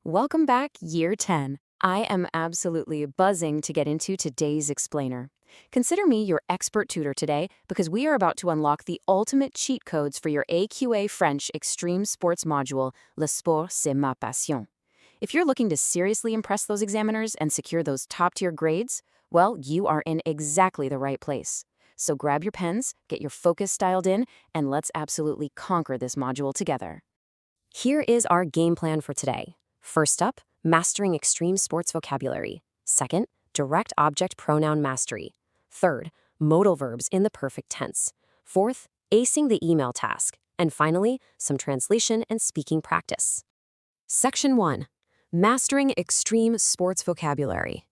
Welcome back, Year 10. I am absolutely buzzing to get into today's explainer. Consider me your expert tutor today because we are about to unlock the ultimate cheat codes for your AQA French Extreme Sports module, Le Sport, c'est ma passion. If you're looking to seriously impress those examiners and secure those top-tier grades, well, you are in exactly the right place. So grab your pens, get your focus dialed in, and let's absolutely conquer this module together. Here is our game plan for today. First up, mastering extreme sports vocabulary. Second, direct object pronoun mastery. Third, modal verbs in the perfect tense. Fourth, acing the email task. And finally, some translation and speaking practice. Section 1. Mastering extreme sports vocabulary.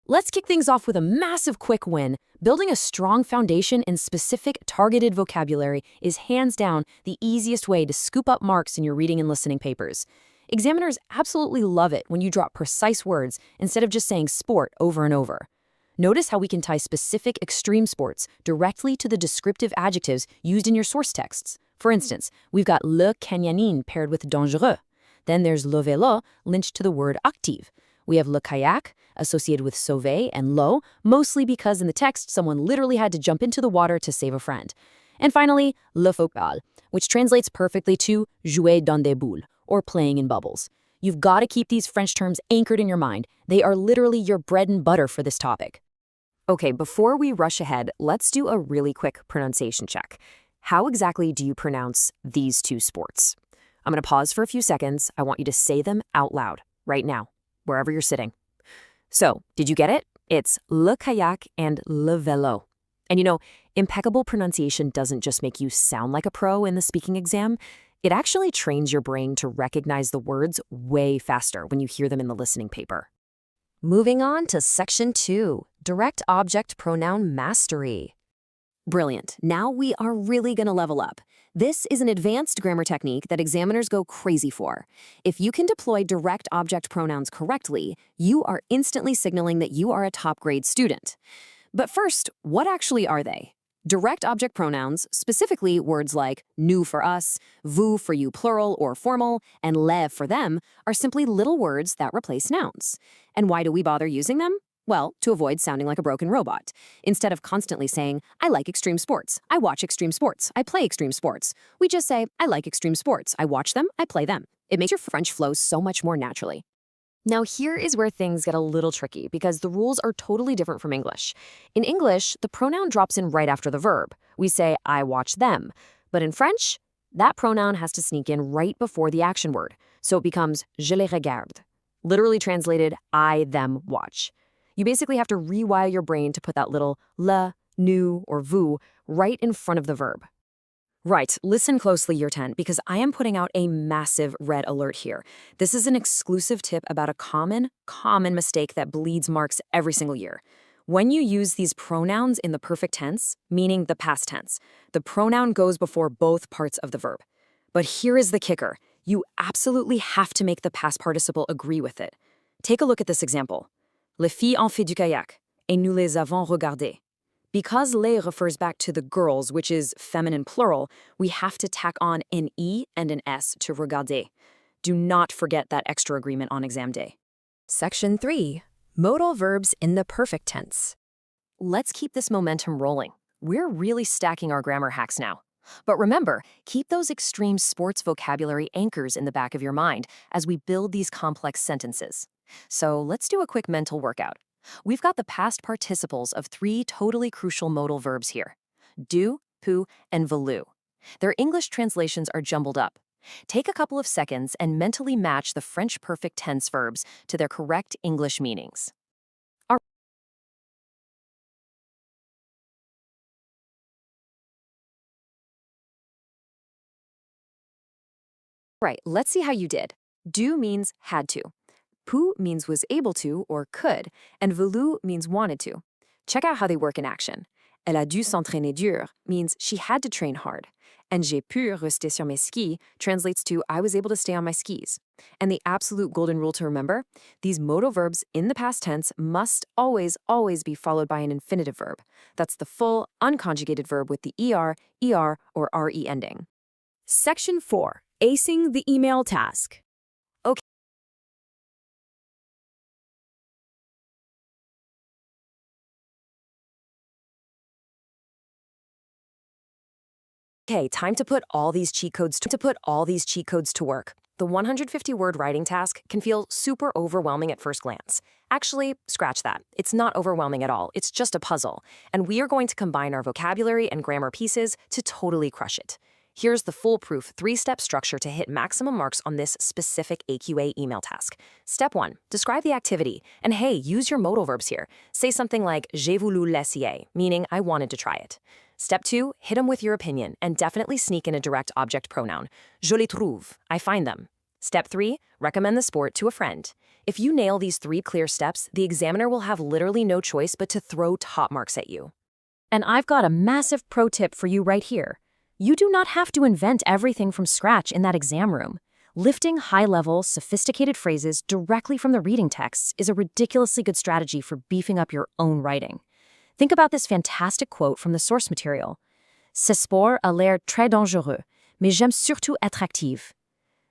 Let's kick things off with a massive quick win. Building a strong foundation in specific targeted vocabulary is hands down the easiest way to scoop up marks in your reading and listening papers. Examiners absolutely love it when you drop precise words instead of just saying sport over and over. Notice how we can tie specific extreme sports directly to the descriptive adjectives used in your source texts. For instance, we've got le canyoning paired with dangereux. Then there's le vélo linked to the word active. We have le kayak associated with sauver and l'eau, mostly because in the text someone literally had to jump into the water to save a friend. And finally, le football, which translates perfectly to jouer dans des boules, or playing in bubbles. You've got to keep these French terms anchored in your mind. They are literally your bread and butter for this topic. Okay, before we rush ahead, let's do a really quick pronunciation check. How exactly do you pronounce these two sports? I'm going to pause for a few seconds. I want you to say them out loud, right now, wherever you're sitting. So, did you get it? It's le kayak and le vélo. And impeccable pronunciation doesn't just make you sound like a pro in the speaking exam. It actually trains your brain to recognize the words way faster when you hear them in the listening paper. Moving on to Section 2, Direct Object Pronoun Mastery. Brilliant. Now we are really going to level up. This is an advanced grammar technique that examiners go crazy for. If you can deploy direct object pronouns correctly, you are instantly signaling that you are a top-grade student. But first, what actually are they? Direct object pronouns, specifically words like nous for us, vous for you plural or formal, and les for them, are simply little words that replace nouns. And why do we bother using them? Well, to avoid sounding like a broken robot. Instead of constantly saying, I like extreme sports, I watch extreme sports, I play extreme sports, we just say, I like extreme sports, I watch them, I play them. It makes your French flow so much more naturally. Now here is where things get a little tricky because the rules are totally different from English. In English, the pronoun drops in right after the verb. We say, I watch them. But in French, that pronoun has to sneak in right before the action word. So it becomes je les regarde. Literally translated, I them watch. You basically have to rewire your brain to put that little le, nous, or vous right in front of the verb. Right, listen closely, Year 10, because I am putting out a massive red alert here. This is an exclusive tip about a common mistake that bleeds marks every single year. When you use these pronouns in the perfect tense, meaning the past tense, the pronoun goes before both parts of the verb. But here is the kicker. You absolutely have to make the past participle agree with it. Take a look at this example. Les filles ont fait du kayak, et nous les avons regardées. Because les refers back to the girls, which is feminine plural, we have to tack on an E and an S to regarder. Do not forget that extra agreement on exam day. Section 3. Modal verbs in the perfect tense. Let's keep this momentum rolling. We're really stacking our grammar hacks now. But remember, keep those extreme sports vocabulary anchors in the back of your mind as we build these complex sentences. So let's do a quick mental workout. We've got the past participles of 3 totally crucial modal verbs here: do, pu, and velu. Their English translations are jumbled up. Take a couple of seconds and mentally match the French perfect tense verbs to their correct English meanings. All right, let's see how you did. Do means had to. Pu means was able to or could, and velu means wanted to. Check out how they work in action. Elle a dû s'entraîner dur means she had to train hard. And j'ai pu rester sur mes skis translates to I was able to stay on my skis. And the absolute golden rule to remember, these modal verbs in the past tense must always be followed by an infinitive verb. That's the full, unconjugated verb with the er, or re ending. Section 4. Acing the email task. Okay, time to put all these cheat codes to work. The 150-word writing task can feel super overwhelming at first glance. Actually, scratch that. It's not overwhelming at all. It's just a puzzle. And we are going to combine our vocabulary and grammar pieces to totally crush it. Here's the foolproof 3-step structure to hit maximum marks on this specific AQA email task. Step 1, describe the activity. And hey, use your modal verbs here. Say something like j'ai voulu l'essayer, meaning I wanted to try it. Step 2, hit them with your opinion and definitely sneak in a direct object pronoun. Je les trouve, I find them. Step 3, recommend the sport to a friend. If you nail these 3 clear steps, the examiner will have literally no choice but to throw top marks at you. And I've got a massive pro tip for you right here. You do not have to invent everything from scratch in that exam room. Lifting high-level, sophisticated phrases directly from the reading texts is a ridiculously good strategy for beefing up your own writing. Think about this fantastic quote from the source material. Ce sport a l'air très dangereux, mais j'aime surtout être active.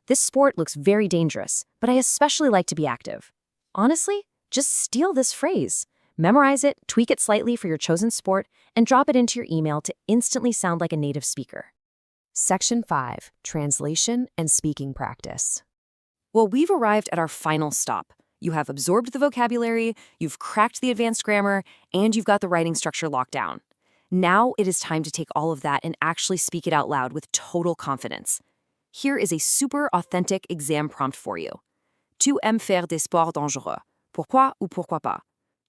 This sport looks very dangerous, but I especially like to be active. Honestly, just steal this phrase. Memorize it, tweak it slightly for your chosen sport, and drop it into your email to instantly sound like a native speaker. Section 5, Translation and Speaking Practice. Well, we've arrived at our final stop. You have absorbed the vocabulary, you've cracked the advanced grammar, and you've got the writing structure locked down. Now it is time to take all of that and actually speak it out loud with total confidence. Here is a super authentic exam prompt for you. Tu aimes faire des sports dangereux? Pourquoi ou pourquoi pas?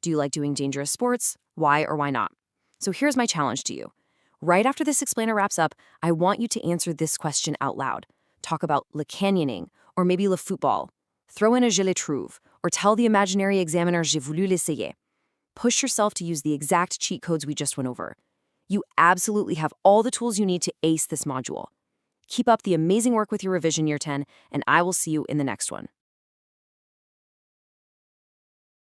Do you like doing dangerous sports? Why or why not? So here's my challenge to you. Right after this explainer wraps up, I want you to answer this question out loud. Talk about le canyoning, or maybe le football. Throw in a je les trouve, or tell the imaginary examiner j'ai voulu l'essayer. Push yourself to use the exact cheat codes we just went over. You absolutely have all the tools you need to ace this module. Keep up the amazing work with your revision year 10, and I will see you in the next one.